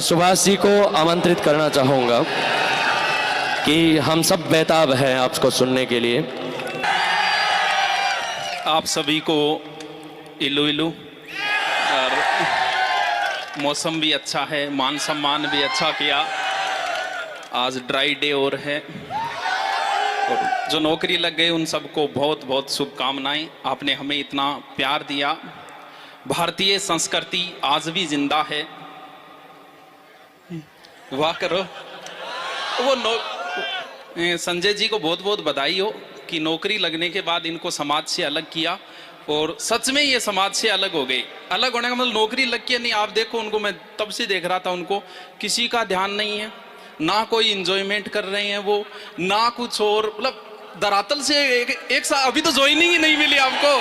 सुभाष जी को आमंत्रित करना चाहूँगा कि हम सब बेताब हैं आपको सुनने के लिए। आप सभी को इलू इलू, और मौसम भी अच्छा है, मान सम्मान भी अच्छा किया। आज ड्राई डे और है, और जो नौकरी लग गए उन सबको बहुत बहुत शुभकामनाएं। आपने हमें इतना प्यार दिया। भारतीय संस्कृति आज भी जिंदा है। वाह करो। वो संजय जी को बहुत बहुत बधाई हो कि नौकरी लगने के बाद इनको समाज से अलग किया, और सच में ये समाज से अलग हो गए। अलग होने का मतलब नौकरी लग के नहीं। आप देखो उनको, मैं तब से देख रहा था, उनको किसी का ध्यान नहीं है, ना कोई इंजॉयमेंट कर रहे हैं वो, ना कुछ और। मतलब धरातल से एक साथ अभी तो ज्वाइनिंग ही नहीं मिली आपको।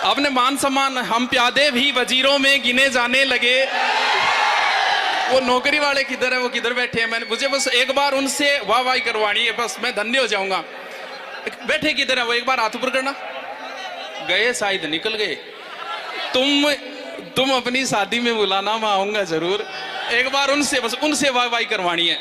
आपने मान सम्मान, हम प्यादे भी वजीरों में गिने जाने लगे। वो नौकरी वाले किधर है, वो किधर बैठे हैं? मुझे बस एक बार उनसे वाह वाह करवानी है, बस मैं धन्य हो जाऊंगा। बैठे किधर है वो? एक बार हाथ ऊपर करना। गए शायद, निकल गए। तुम अपनी शादी में बुलाना, मैं आऊंगा जरूर। एक बार उनसे, बस उनसे वाह वाह करवानी है।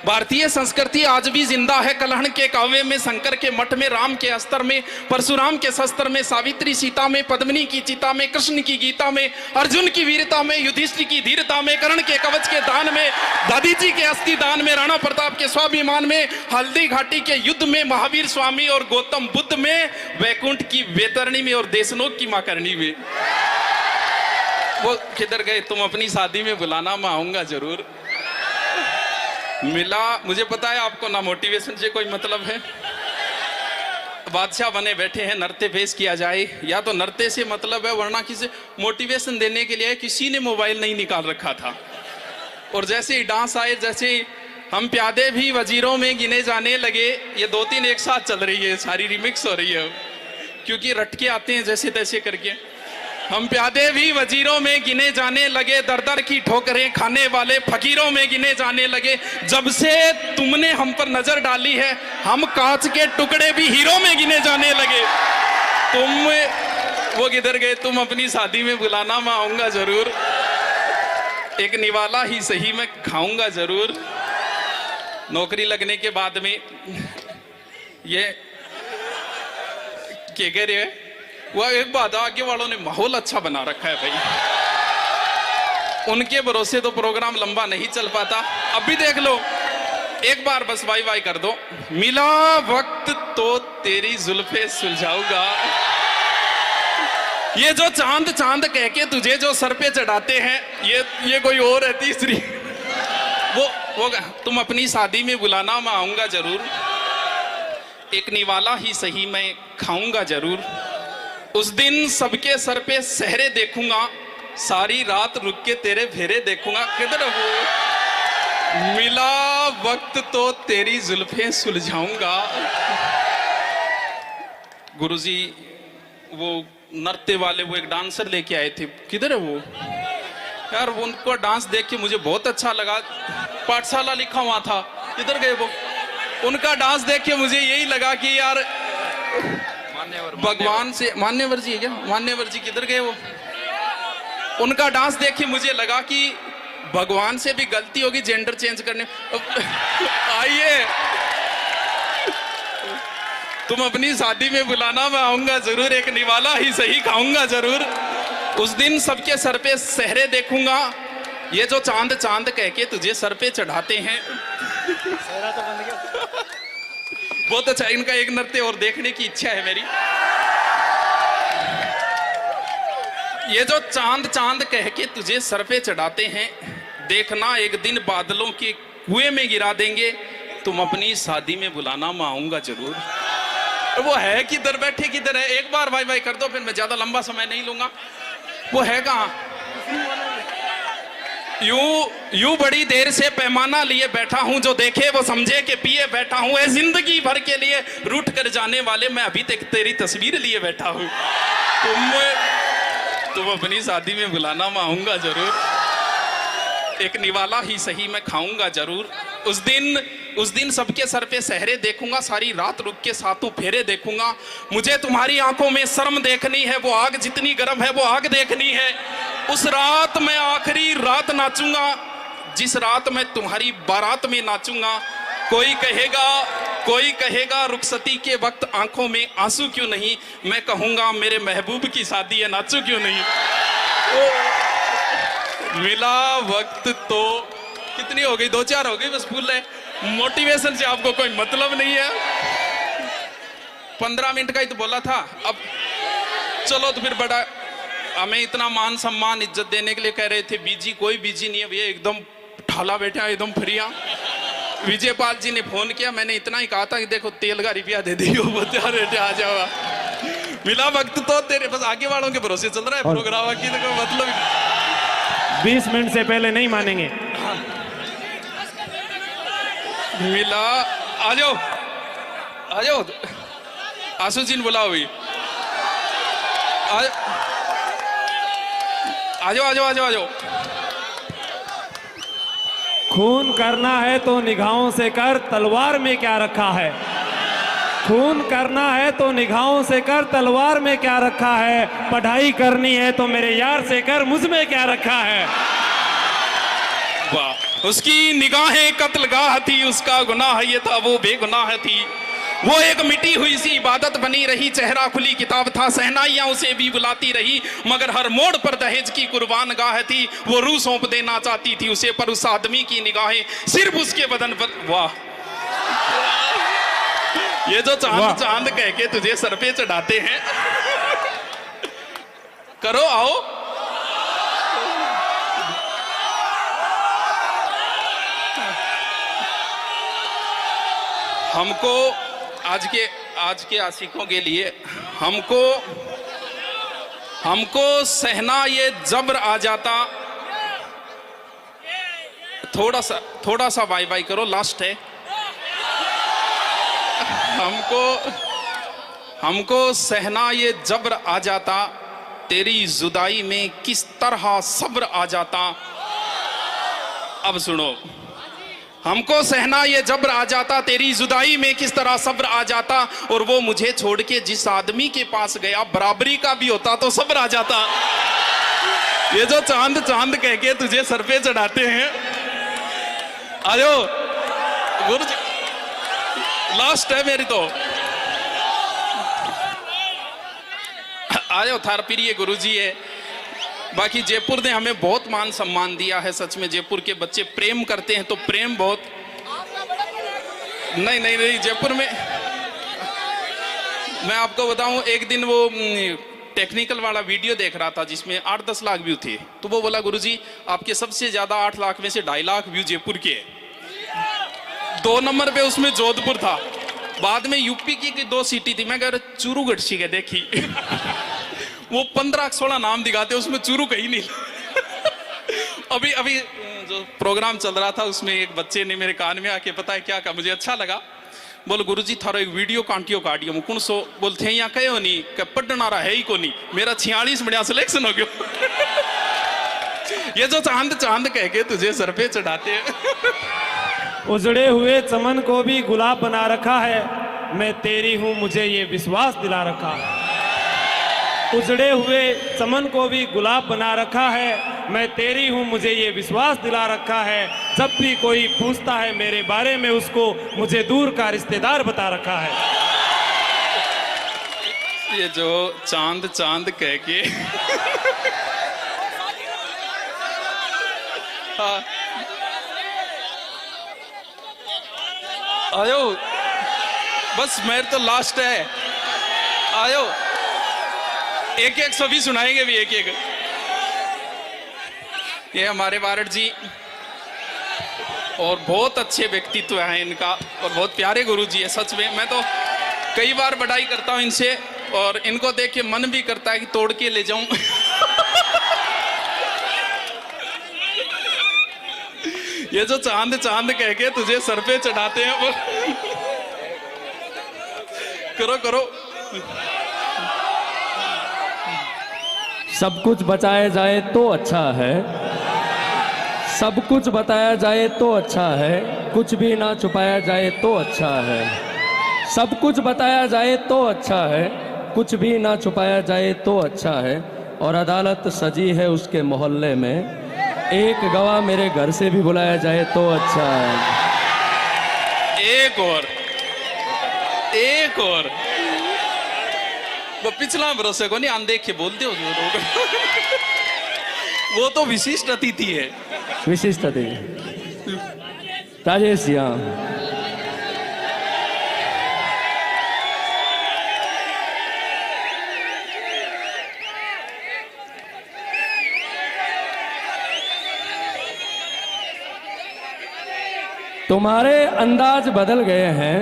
भारतीय संस्कृति आज भी जिंदा है। कलहण के काव्य में, शंकर के मठ में, राम के अस्त्र में, परशुराम के शस्त्र में, सावित्री सीता में, पद्मिनी की चिता में, कृष्ण की गीता में, अर्जुन की वीरता में, युधिष्ठिर की धीरता में, कर्ण के कवच के दान में, दादी जी के अस्थि दान में, राणा प्रताप के स्वाभिमान में, हल्दी घाटी के युद्ध में, महावीर स्वामी और गौतम बुद्ध में, वैकुंठ की वेतरणी में, और देशनोक की मां करणी में। वो किधर गए? तुम अपनी शादी में बुलाना, मैं आऊंगा जरूर। मिला, मुझे पता है आपको ना मोटिवेशन से कोई मतलब है। बादशाह बने बैठे हैं, नृत्य पेश किया जाए, या तो नृत्य से मतलब है, वरना किसी मोटिवेशन देने के लिए किसी ने मोबाइल नहीं निकाल रखा था। और जैसे ही डांस आए, जैसे ही हम प्यादे भी वजीरों में गिने जाने लगे, ये 2-3 एक साथ चल रही है, सारी रिमिक्स हो रही है, क्योंकि रटके आते हैं जैसे तैसे करके। हम प्यादे भी वजीरों में गिने जाने लगे, दर दर की ठोकरें खाने वाले फकीरों में गिने जाने लगे। जब से तुमने हम पर नजर डाली है, हम कांच के टुकड़े भी हीरो में गिने जाने लगे। वो किधर गए? तुम अपनी शादी में बुलाना, मैं आऊंगा जरूर। एक निवाला ही सही, मैं खाऊंगा जरूर। नौकरी लगने के बाद में ये क्या कह रहे हैं? वह एक बात, आगे वालों ने माहौल अच्छा बना रखा है भाई। उनके भरोसे तो प्रोग्राम लंबा नहीं चल पाता। अब भी देख लो, एक बार बस वाई वाई कर दो। मिला वक्त तो तेरी जुल्फे सुलझाऊंगा। ये जो चांद चांद कह के तुझे जो सर पे चढ़ाते हैं, ये कोई और है तीसरी। वो तुम अपनी शादी में बुलाना, मैं आऊंगा जरूर। एक निवाला ही सही, मैं खाऊंगा जरूर। उस दिन सबके सर पे सहरे देखूंगा, सारी रात रुक के तेरे फेरे देखूंगा। किधर वो? मिला वक्त तो तेरी जुल्फें सुलझाऊंगा। गुरुजी वो नृत्य वाले, वो एक डांसर लेके आए थे, किधर है वो यार? वो उनको डांस देख के मुझे बहुत अच्छा लगा। पाठशाला लिखा हुआ था, किधर गए वो? उनका डांस देख के मुझे यही लगा कि यार भगवान से, मान्यवर जी है क्या? मान्यवर जी किधर गए वो? उनका डांस देख के मुझे लगा कि भगवान से भी गलती होगी जेंडर चेंज करने। आइए, तुम अपनी शादी में बुलाना, मैं आऊंगा जरूर। एक निवाला ही सही, खाऊंगा जरूर। उस दिन सबके सर पे सहरे देखूंगा, ये जो चांद चांद कह के तुझे सर पे चढ़ाते हैं। बहुत अच्छा, इनका एक नृत्य और देखने की इच्छा है मेरी। ये जो चांद चांद कह के तुझे सर पे चढ़ाते हैं, देखना एक दिन बादलों के कुएं में गिरा देंगे। तुम अपनी शादी में बुलाना, मैं आऊंगा जरूर। वो है किधर? बैठे किधर है? एक बार भाई भाई कर दो, फिर मैं ज्यादा लंबा समय नहीं लूंगा। वो है कहाँ? यूं बड़ी देर से पैमाना लिए बैठा हूं, जो देखे वो समझे कि पिए बैठा हूं। जिंदगी भर के लिए रूठ कर जाने वाले, मैं अभी तक तेरी तस्वीर लिए बैठा हूं। तुम अपनी शादी में बुलाना, मैं आऊंगा जरूर। एक निवाला ही सही, मैं खाऊंगा जरूर। उस दिन सबके सर पे सहरे देखूंगा, सारी रात रुक के सातों फेरे देखूंगा। मुझे तुम्हारी आंखों में शर्म देखनी है, वो आग जितनी गर्म है वो आग देखनी है। उस रात मैं आखिरी रात नाचूंगा, जिस रात मैं तुम्हारी बारात में नाचूंगा। कोई कहेगा रुखसती के वक्त आंखों में आंसू क्यों नहीं, मैं कहूंगा मेरे महबूब की शादी है, नाचू क्यों नहीं। मिला वक्त तो कितनी हो गई, 2-4 हो गई बस फूल है। मोटिवेशन से आपको कोई मतलब नहीं है। 15 मिनट का ही तो बोला था। अब चलो तो फिर बड़ा हमें इतना मान सम्मान इज्जत देने के लिए कह रहे थे बीजी, कोई बीजी नहीं है भैया, एकदम ठाला बैठा एकदम फ्रिया। विजय पाल जी ने फोन किया, मैंने इतना ही कहा था कि देखो तेल का रुपया दे दियो, आ जाओ। मिला वक्त तो तेरे बस आगे वालों के भरोसे चल रहा है प्रोग्राम की, तो मतलब 20 मिनट से पहले नहीं मानेंगे। मिला आ जाओ आशु जी ने बुलाओ भाई, आ जाओ। खून करना है तो निगाहों से कर, तलवार में क्या रखा है। खून करना है तो निगाहों से कर, तलवार में क्या रखा है। पढ़ाई करनी है तो मेरे यार से कर, मुझ में क्या रखा है। वाह, उसकी निगाहें कत्लगाह थी, उसका गुनाह ये था वो बेगुनाह थी। वो एक मिटी हुई सी इबादत बनी रही, चेहरा खुली किताब था, सहनाइयां उसे भी बुलाती रही, मगर हर मोड़ पर दहेज की कुर्बान गाह थी। वो रूह सौंप देना चाहती थी उसे, पर उस आदमी की निगाहें सिर्फ उसके बदन पर। वाह, ये जो चांद कह के तुझे सर पे चढ़ाते हैं, करो आओ। हमको आज के आशिकों के लिए हमको सहना ये जबर आ जाता। थोड़ा सा बाय बाय करो, लास्ट है। हमको सहना ये जबर आ जाता, तेरी जुदाई में किस तरह सब्र आ जाता। अब सुनो, हमको सहना ये जब्र आ जाता, तेरी जुदाई में किस तरह सब्र आ जाता। और वो मुझे छोड़ के जिस आदमी के पास गया, बराबरी का भी होता तो सब्र आ जाता। ये जो चांद कह के तुझे सर पे चढ़ाते हैं, आयो गुरु जी, लास्ट है मेरी तो। आयो थार प्रिय गुरु जी है। बाकी जयपुर ने हमें बहुत मान सम्मान दिया है, सच में जयपुर के बच्चे प्रेम करते हैं, तो प्रेम बहुत। नहीं जयपुर में मैं आपको बताऊं, एक दिन वो टेक्निकल वाला वीडियो देख रहा था जिसमें 8-10 लाख व्यू थे, तो वो बोला गुरुजी आपके सबसे ज्यादा 8 लाख में से 2.5 लाख व्यू जयपुर के। 2 नंबर पे उसमें जोधपुर था, बाद में यूपी की 2 सिटी थी। मैं कह रहा चूरू गढ़सी के देखी वो 15-16 नाम दिखाते, उसमें चूरू कहीं नहीं। अभी जो प्रोग्राम चल रहा था उसमें एक बच्चे ने मेरे कान में आके पता है क्या कहा, मुझे अच्छा लगा। बोल गुरुजी थारो एक वीडियो काटियो मुकुण सो बोलते यहाँ कहो नहीं पढ़ना रहा है ही को नहीं, मेरा 46 बढ़िया सिलेक्शन हो गया। ये जो चांद कह के तुझे सर पे चढ़ाते हैं। उजड़े हुए चमन को भी गुलाब बना रखा है, मैं तेरी हूं मुझे ये विश्वास दिला रखा है। उजड़े हुए चमन को भी गुलाब बना रखा है, मैं तेरी हूं मुझे ये विश्वास दिला रखा है। जब भी कोई पूछता है मेरे बारे में, उसको मुझे दूर का रिश्तेदार बता रखा है। ये जो चांद कह के हाँ। आयो बस मेरे तो लास्ट है, आयो एक सभी सुनाएंगे भी एक। ये हमारे वारड जी और बहुत अच्छे व्यक्तित्व हैं इनका, और बहुत प्यारे गुरु जी है सच में। मैं तो कई बार बड़ाई करता हूं इनसे, और इनको देख के मन भी करता है कि तोड़ के ले जाऊं। ये जो चांद कह के तुझे सर पे चढ़ाते हैं वो करो। सब कुछ बचाया जाए तो अच्छा है, सब कुछ बताया जाए तो अच्छा है, कुछ भी ना छुपाया जाए तो अच्छा है। सब कुछ बताया जाए तो अच्छा है, कुछ भी ना छुपाया जाए तो अच्छा है। और अदालत सजी है उसके मोहल्ले में, एक गवाह मेरे घर से भी बुलाया जाए तो अच्छा है। एक और वो पिछला भरोसे को नहीं अनदेखे बोलते हो जो लोग वो तो विशिष्ट अतिथि है। विशिष्ट अतिथि राजेश जी, हाँ। तुम्हारे अंदाज बदल गए हैं,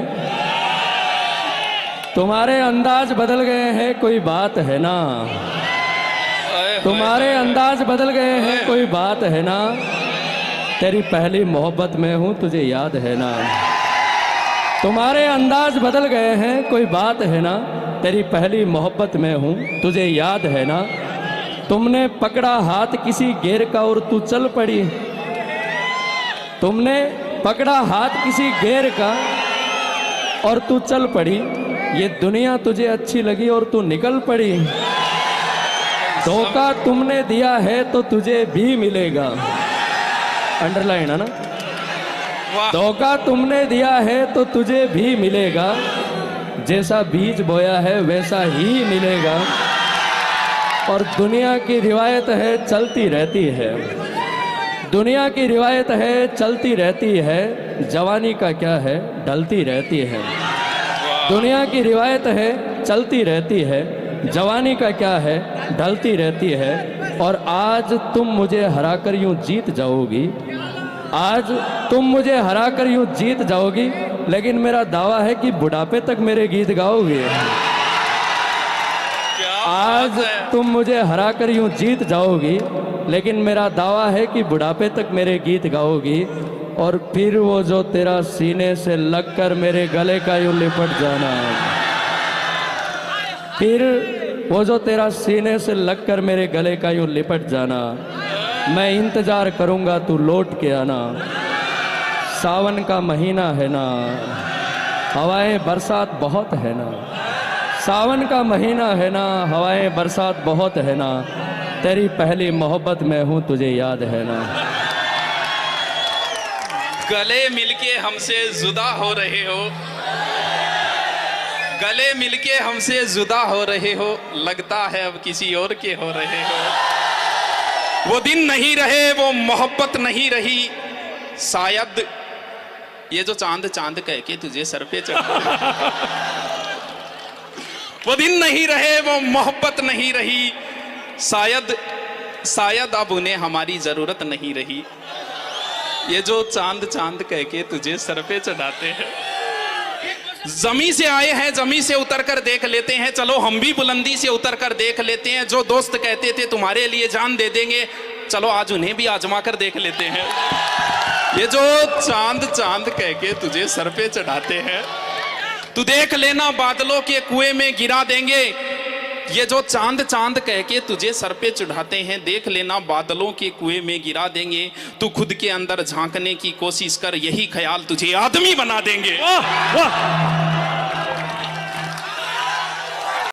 तुम्हारे अंदाज बदल गए हैं, कोई बात है ना। तुम्हारे अंदाज बदल गए हैं, कोई बात है ना। तेरी पहली मोहब्बत में हूँ, तुझे याद है ना। तुम्हारे अंदाज बदल गए हैं, कोई बात है ना। तेरी पहली मोहब्बत में हूँ, तुझे याद है ना। तुमने पकड़ा हाथ किसी गैर का और तू चल पड़ी। तुमने पकड़ा हाथ किसी गैर का और तू चल पड़ी। ये दुनिया तुझे अच्छी लगी और तू निकल पड़ी। धोखा तुमने दिया है तो तुझे भी मिलेगा। अंडरलाइन है ना। धोखा तुमने दिया है तो तुझे भी मिलेगा। जैसा बीज बोया है वैसा ही मिलेगा। और दुनिया की रिवायत है चलती रहती है, दुनिया की रिवायत है चलती रहती है। जवानी का क्या है ढलती रहती है। दुनिया की रिवायत है चलती रहती है। जवानी का क्या है ढलती रहती है। और आज तुम मुझे हराकर यूं जीत जाओगी, आज तुम मुझे हराकर यूं जीत जाओगी। लेकिन मेरा दावा है कि बुढ़ापे तक मेरे गीत गाओगे। आज तुम मुझे हराकर यूं जीत जाओगी, लेकिन मेरा दावा है कि बुढ़ापे तक मेरे गीत गाओगी। और फिर वो जो तेरा सीने से लगकर मेरे गले का यूं लिपट जाना, फिर वो जो तेरा सीने से लगकर मेरे गले का यूं लिपट जाना। मैं इंतजार करूंगा तू लौट के आना। सावन का महीना है ना, हवाएं बरसात बहुत है ना। सावन का महीना है ना, हवाएं बरसात बहुत है ना। तेरी पहली मोहब्बत में हूँ, तुझे याद है ना। गले मिलके हमसे जुदा हो रहे हो, गले मिलके हमसे जुदा हो रहे हो। लगता है अब किसी और के हो रहे हो। वो दिन नहीं रहे, वो मोहब्बत नहीं रही। शायद ये जो चांद चांद कह के तुझे सर पे चढ़ा वो दिन नहीं रहे, वो मोहब्बत नहीं रही। शायद अब उन्हें हमारी जरूरत नहीं रही। ये जो चांद चांद कह के तुझे सर पे चढ़ाते हैं। जमी से आए हैं, जमी से उतर कर देख लेते हैं। चलो हम भी बुलंदी से उतर कर देख लेते हैं। जो दोस्त कहते थे तुम्हारे लिए जान दे देंगे, चलो आज उन्हें भी आजमा कर देख लेते हैं। ये जो चांद चांद कह के तुझे सर पे चढ़ाते हैं, तू देख लेना बादलों के कुएं में गिरा देंगे। ये जो चांद चांद कह के तुझे सर पे चढ़ाते हैं, देख लेना बादलों के कुएं में गिरा देंगे। तू खुद के अंदर झांकने की कोशिश कर, यही ख्याल तुझे आदमी बना देंगे। वाह वाह।